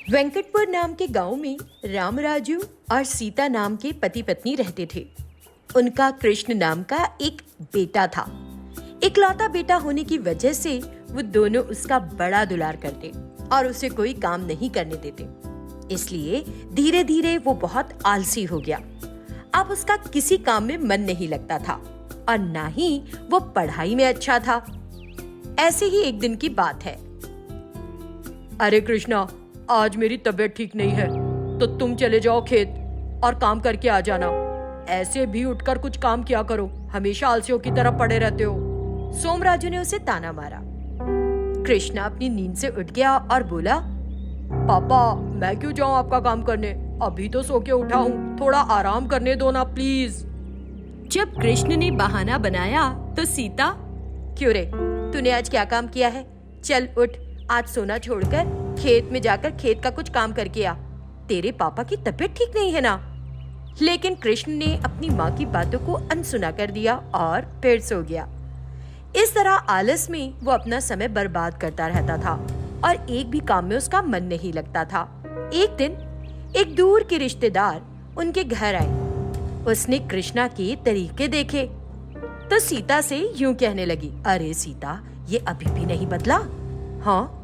वेंकटपुर नाम के गांव में रामराजू और सीता नाम के पति पत्नी रहते थे। उनका कृष्ण नाम का एक बेटा था। इकलौता बेटा होने की वजह से वो दोनों उसका बड़ा दुलार करते और उसे कोई काम नहीं करने देते। इसलिए धीरे धीरे वो बहुत आलसी हो गया। अब उसका किसी काम में मन नहीं लगता था और ना ही वो पढ़ाई में अच्छा था। ऐसे ही एक दिन की बात है। अरे कृष्णा, आज मेरी तबीयत ठीक नहीं है, तो तुम चले जाओ खेत और काम करके आ जाना। ऐसे भी उठकर कुछ काम किया करो, हमेशा आलसियों की तरह पड़े रहते हो। सोमराजू ने उसे ताना मारा। कृष्णा अपनी नींद से उठ गया और बोला, पापा मैं क्यों जाऊं आपका काम करने, अभी तो सो के उठा हूँ, थोड़ा आराम करने दो ना प्लीज। जब कृष्ण ने बहाना बनाया तो सीता, क्यों रे, तूने आज क्या काम किया है? चल उठ, आज सोना छोड़कर खेत में जाकर खेत का कुछ काम करके आ। तेरे पापा की तबीयत ठीक नहीं है ना? लेकिन कृष्ण ने अपनी माँ की बातों को अनसुना कर दिया और फिर सो गया। इस तरह आलस में वो अपना समय बर्बाद करता रहता था और एक भी काम में उसका मन नहीं लगता था। एक दिन एक दूर के रिश्तेदार उनके घर आए। उसने कृष्णा के तरीके देखे तो सीता से यूं कहने लगी, अरे सीता, ये अभी भी नहीं बदला? हाँ।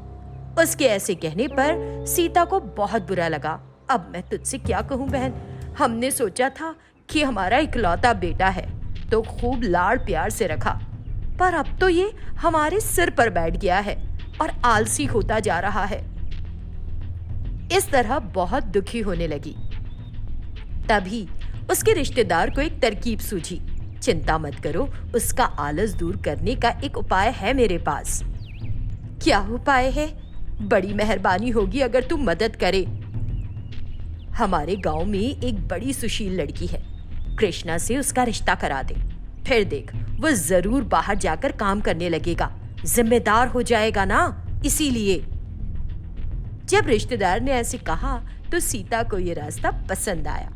उसके ऐसे कहने पर सीता को बहुत बुरा लगा। अब मैं तुझसे क्या कहूँ बहन, हमने सोचा था कि हमारा इकलौता बेटा है तो खूब लाड़ प्यार से रखा, पर अब तो ये हमारे सिर पर बैठ गया है और आलसी होता जा रहा है। इस तरह बहुत दुखी होने लगी। तभी उसके रिश्तेदार को एक तरकीब सूझी। चिंता मत करो, उसका आलस दूर करने का एक उपाय है मेरे पास। क्या उपाय है? बड़ी मेहरबानी होगी अगर तू मदद करे। हमारे गांव में एक बड़ी सुशील लड़की है, कृष्णा से उसका रिश्ता करा दे। फिर देख, वो जरूर बाहर जाकर काम करने लगेगा, जिम्मेदार हो जाएगा ना। इसीलिए जब रिश्तेदार ने ऐसे कहा तो सीता को ये रास्ता पसंद आया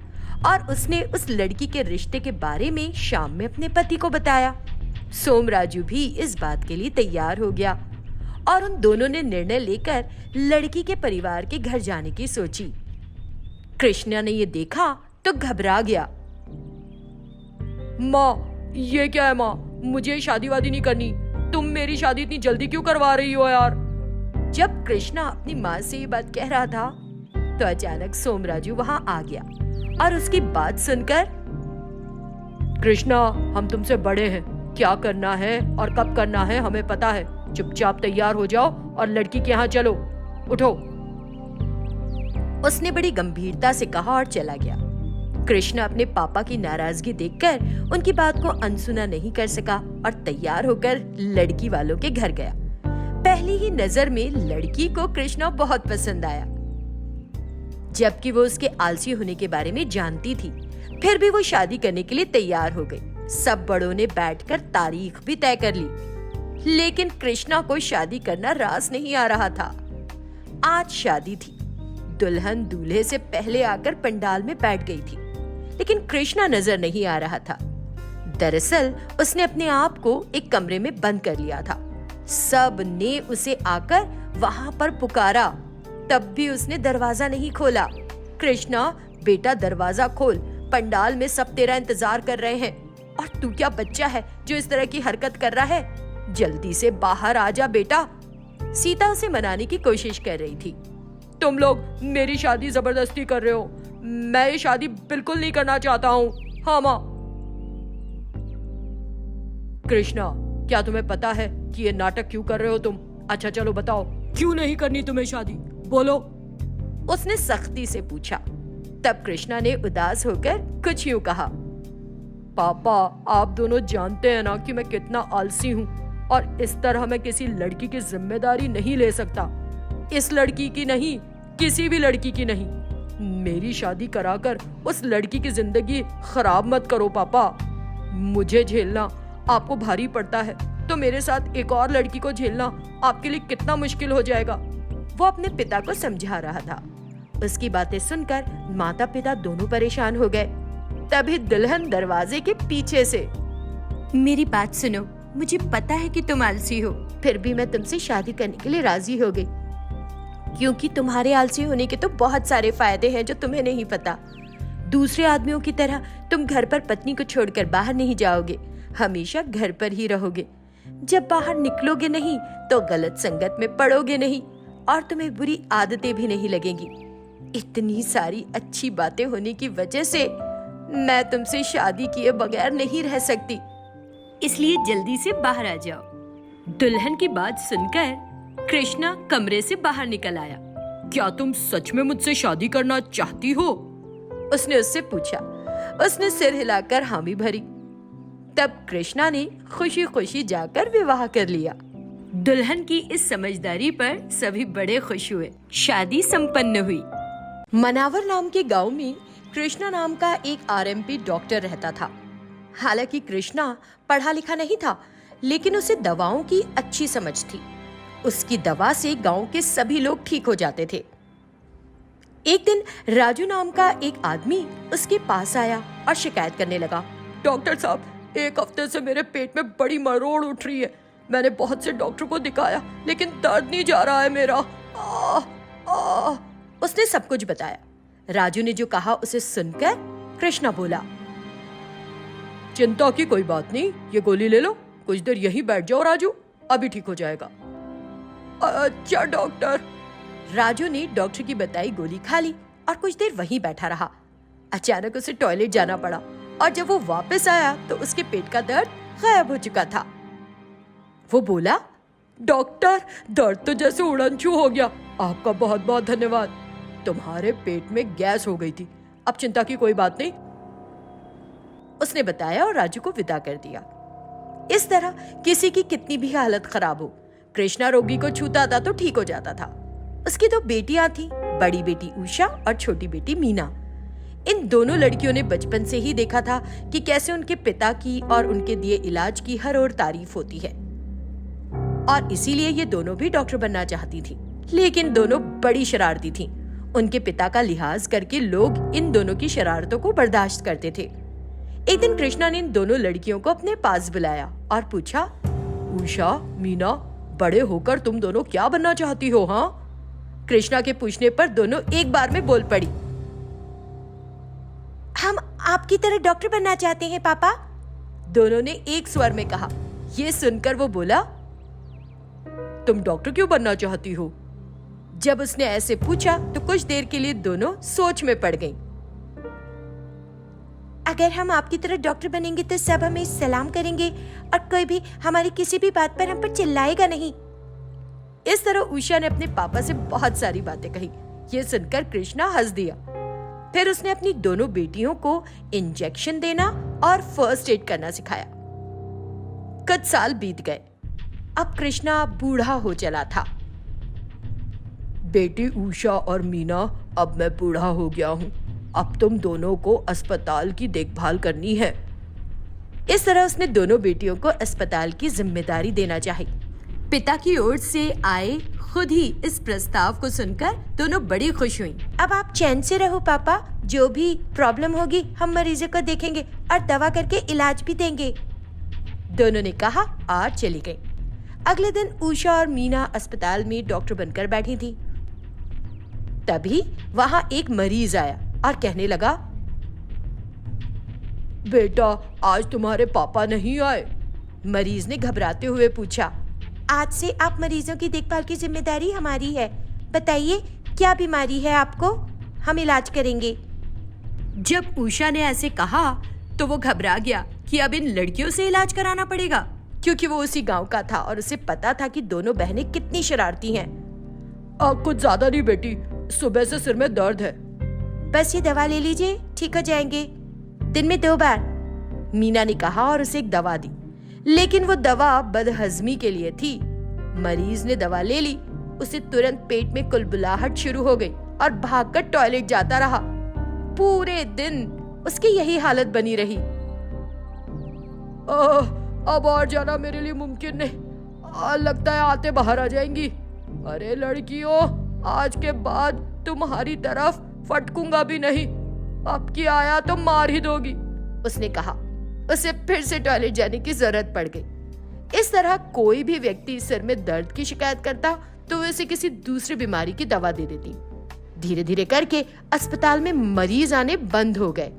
और उसने उस लड़की के रिश्ते के बारे में शाम में अपने पति को बताया। सोमराजू भी इस बात के लिए तैयार हो गया और उन दोनों ने निर्णय लेकर लड़की के परिवार के घर जाने की सोची। कृष्णा ने ये देखा तो घबरा गया। माँ, ये क्या है माँ, मुझे शादी वादी नहीं करनी, तुम मेरी शादी इतनी जल्दी क्यों करवा रही हो यार। जब कृष्णा अपनी माँ से ये बात कह रहा था तो अचानक सोमराजू वहां आ गया और उसकी बात सुनकर, कृष्णा, हम तुमसे बड़े हैं, क्या करना है और कब करना है हमें पता है। चुपचाप तैयार हो जाओ और लड़की के यहाँ चलो, उठो। उसने बड़ी गंभीरता से कहा और चला गया। कृष्ण अपने पापा की नाराजगी देखकर उनकी बात को अनसुना नहीं कर सका और तैयार होकर लड़की वालों के घर गया। पहली ही नजर में लड़की को कृष्णा बहुत पसंद आया। जबकि वो उसके आलसी होने के बारे में जानती थी, फिर भी वो शादी करने के लिए तैयार हो गई। सब बड़ों ने बैठकर तारीख भी तय कर ली, लेकिन कृष्णा को शादी करना रास नहीं आ रहा था। आज शादी थी। दुल्हन दूल्हे से पहले आकर पंडाल में बैठ गई थी, लेकिन कृष्णा नजर नहीं आ रहा था। दरअसल उसने अपने आप को एक कमरे में बंद कर लिया था। सब ने उसे आकर वहां पर पुकारा, तब भी उसने दरवाजा नहीं खोला। कृष्णा, बेटा दरवाजा खोल, पंडाल में सब तेरा इंतजार कर रहे हैं और तू क्या बच्चा है जो इस तरह की हरकत कर रहा है? जल्दी से बाहर आ जा बेटा। सीता उसे मनाने की कोशिश कर रही थी। तुम लोग मेरी शादी जबरदस्ती कर रहे हो, मैं ये शादी बिल्कुल नहीं करना चाहता हूँ। हाँ माँ। कृष्णा, क्या तुम्हें पता है कि ये नाटक क्यों कर रहे हो तुम? अच्छा चलो बताओ, क्यों नहीं करनी तुम्हें शादी, बोलो। उसने सख्ती से पूछा। तब कृष्णा ने उदास होकर कुछ यूं कहा, पापा आप दोनों जानते हैं ना कि मैं कितना आलसी हूँ और इस तरह मैं किसी लड़की की जिम्मेदारी नहीं ले सकता। इस लड़की की नहीं, किसी भी लड़की की नहीं। मेरी शादी कराकर उस लड़की की जिंदगी खराब मत करो पापा। मुझे झेलना आपको भारी पड़ता है तो मेरे साथ एक और लड़की को झेलना आपके लिए कितना मुश्किल हो जाएगा। वो अपने पिता को समझा रहा था। उसकी बातें सुनकर माता पिता दोनों परेशान हो गए। तभी दुल्हन दरवाजे के पीछे से, मेरी बात सुनो, मुझे पता है कि तुम आलसी हो, फिर भी मैं तुमसे शादी करने के लिए राजी हो गई। क्योंकि तुम्हारे आलसी होने के तो बहुत सारे फायदे हैं जो तुम्हें नहीं पता। दूसरे आदमियों की तरह तुम घर पर पत्नी को छोड़कर बाहर नहीं जाओगे, हमेशा घर पर ही रहोगे। जब बाहर निकलोगे नहीं तो गलत संगत में पड़ोगे नहीं और तुम्हें बुरी आदतें भी नहीं लगेंगी। इतनी सारी अच्छी बातें होने की वजह से मैं तुमसे शादी किए बगैर नहीं रह सकती, इसलिए जल्दी से बाहर आ जाओ। दुल्हन की बात सुनकर कृष्णा कमरे से बाहर निकल आया। क्या तुम सच में मुझसे शादी करना चाहती हो? उसने उससे पूछा। उसने सिर हिलाकर हामी भरी। तब कृष्णा ने खुशी खुशी जाकर विवाह कर लिया। दुल्हन की इस समझदारी पर सभी बड़े खुश हुए। शादी संपन्न हुई। मनावर नाम के गांव में कृष्णा नाम का एक आरएमपी डॉक्टर रहता था। हालांकि कृष्णा पढ़ा लिखा नहीं था, लेकिन उसे दवाओं की अच्छी समझ थी। उसकी दवा से गांव के सभी लोग ठीक हो जाते थे। एक दिन राजू नाम का एक आदमी उसके पास आया और शिकायत करने लगा। डॉक्टर साहब, एक हफ्ते से मेरे पेट में बड़ी मरोड़ उठ रही है। मैंने बहुत से डॉक्टर को दिखाया, लेकिन दर्द नहीं जा रहा है मेरा। उसने सब कुछ बताया। राजू ने जो कहा उसे सुनकर कृष्णा बोला, चिंता की कोई बात नहीं, ये गोली ले लो, कुछ देर यहीं बैठ जाओ राजू, अभी ठीक हो जाएगा। अच्छा डॉक्टर। राजू ने डॉक्टर की बताई गोली खा ली और कुछ देर वहीं बैठा रहा। अचानक उसे टॉयलेट जाना पड़ा और जब वो वापस आया तो उसके पेट का दर्द गायब हो चुका था। वो बोला, डॉक्टर, दर्द तो जैसे उड़नछू हो गया। आपका बहुत बहुत धन्यवाद। तुम्हारे पेट में गैस हो गई थी, अब चिंता की कोई बात नहीं। उसने बताया और राजू को विदा कर दिया। इस तरह किसी की कितनी भी हालत खराब हो, कृष्णा रोगी को छूता था तो ठीक हो जाता था। उसकी 2 बेटियां थी, बड़ी बेटी उषा और छोटी बेटी मीना। इन दोनों लड़कियों ने बचपन से ही देखा था कि कैसे उनके पिता की और उनके दिए इलाज की हर ओर तारीफ होती है, और इसीलिए ये दोनों भी डॉक्टर बनना चाहती थी। लेकिन दोनों बड़ी शरारती थीं। उनके पिता का लिहाज करके लोग इन दोनों की शरारतों को बर्दाश्त करते थे। एक दिन कृष्णा ने इन दोनों लड़कियों को अपने पास बुलाया और पूछा, उषा, मीना, बड़े होकर तुम दोनों क्या बनना चाहती हो? हाँ? कृष्णा के पूछने पर दोनों एक बार में बोल पड़ी, हम आपकी तरह डॉक्टर बनना चाहते हैं पापा। दोनों ने एक स्वर में कहा। ये सुनकर वो बोला, तुम डॉक्टर क्यों बनना चाहती हो? जब उसने ऐसे पूछा तो कुछ देर के लिए दोनों सोच में पड़ गईं। अगर हम आपकी तरह डॉक्टर बनेंगे तो सब हमें सलाम करेंगे और कोई भी हमारी किसी भी बात पर हम पर चिल्लाएगा नहीं। इस तरह उषा ने अपने पापा से बहुत सारी बातें कही। ये सुनकर कृष्णा हंस दिया। फिर उसने अपनी दोनों बेटियों को इंजेक्शन देना और फर्स्ट एड करना सिखाया। कुछ साल बीत गए। अब कृष्णा बूढ़ा हो चला था। बेटी उषा और मीना, अब मैं बूढ़ा हो गया हूँ, अब तुम दोनों को अस्पताल की देखभाल करनी है। इस तरह उसने दोनों बेटियों को अस्पताल की जिम्मेदारी देना चाही। पिता की ओर से आए खुद ही इस प्रस्ताव को सुनकर दोनों बड़ी खुश हुईं। अब आप चैन से रहो पापा, जो भी प्रॉब्लम होगी हम मरीजों को देखेंगे और दवा करके इलाज भी देंगे। दोनों ने कहा और चली गई। अगले दिन उषा और मीना अस्पताल में डॉक्टर बनकर बैठी थी। तभी वहां एक मरीज आया और कहने लगा, बेटा, आज तुम्हारे पापा नहीं आए। मरीज ने घबराते हुए पूछा, आज से आप मरीजों की देखभाल की जिम्मेदारी हमारी है। बताइए क्या बीमारी है आपको, हम इलाज करेंगे। जब उषा ने ऐसे कहा तो वो घबरा गया कि अब इन लड़कियों से इलाज कराना पड़ेगा, क्योंकि वो उसी गांव का था और उसे पता था कि दोनों बहनें कितनी शरारती हैं। कुछ ज्यादा नहीं बेटी, सुबह से सिर में दर्द है। बस ये दवा ले लीजिए, ठीक हो जाएंगे, दिन में 2 बार, मीना ने कहा और उसे एक दवा दी। लेकिन वो दवा बदहजमी के लिए थी। मरीज ने दवा ले ली, उसे तुरंत पेट में कुलबुलाहट शुरू हो गई और भागकर टॉयलेट जाता रहा। पूरे दिन उसकी यही हालत बनी रही। अब और जाना मेरे लिए मुमकिन नहीं, लगता है आते बाहर आ जाएंगी। अरे लड़कियों, आज के बाद तुम्हारी तरफ फटकूंगा भी नहीं, अब की आया तो मार ही दोगी, उसने कहा। उसे फिर से टॉयलेट जाने की जरूरत पड़ गई। इस तरह कोई भी व्यक्ति सिर में दर्द की शिकायत करता तो वो उसे किसी दूसरी बीमारी की दवा दे देती। धीरे धीरे करके अस्पताल में मरीज आने बंद हो गए।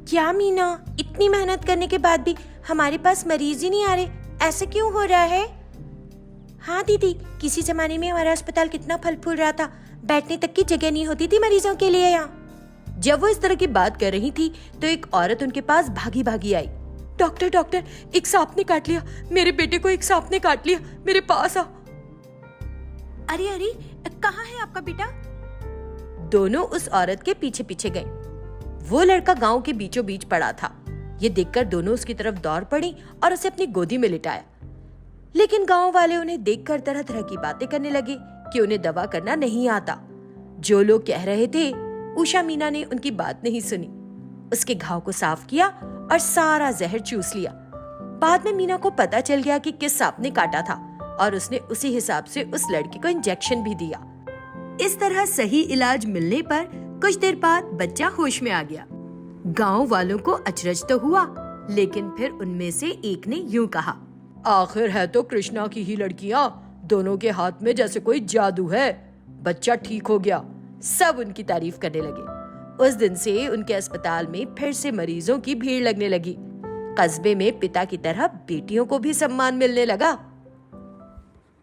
क्या मीना, इतनी मेहनत करने के बाद भी हमारे पास मरीज ही नहीं आ रहे, ऐसा क्यों हो रहा है? हाँ दीदी, किसी जमाने में हमारा अस्पताल कितना फल फूल रहा था, बैठने तक की जगह नहीं होती थी मरीजों के लिए यहाँ। जब वो इस तरह की बात कर रही थी तो एक औरत उनके पास भागी भागी आई। डॉक्टर डॉक्टर, एक सांप ने काट लिया, मेरे बेटे को एक सांप ने काट लिया, मेरे पास आ। अरे अरे, कहाँ है आपका बेटा? दोनों उस औरत के पीछे पीछे गए। वो लड़का गांव के बीचों बीच पड़ा था। ये देखकर दोनों उसकी तरफ दौड़ पड़ी और उसे अपनी गोदी में लिटाया। लेकिन गांव वाले उन्हें देखकर तरह तरह की बातें करने लगे कि उन्हें दवा करना नहीं आता। जो लोग कह रहे थे, उषा मीना ने उनकी बात नहीं सुनी। उसके घाव को साफ किया और सारा जहर चूस लिया। बाद में मीना को पता चल गया कि किस सांप ने काटा था और उसने उसी हिसाब से उस लड़की को इंजेक्शन भी दिया। इस तरह सही इलाज मिलने पर कुछ देर बाद बच्चा होश में आ गया। गांव वालों को अचरज तो हुआ, लेकिन फिर उनमें से एक ने यूं कहा, आखिर है तो कृष्णा की ही लड़कियां, दोनों के हाथ में जैसे कोई जादू है, बच्चा ठीक हो गया। सब उनकी तारीफ करने लगे। उस दिन से उनके अस्पताल में फिर से मरीजों की भीड़ लगने लगी। कस्बे में पिता की तरह बेटियों को भी सम्मान मिलने लगा।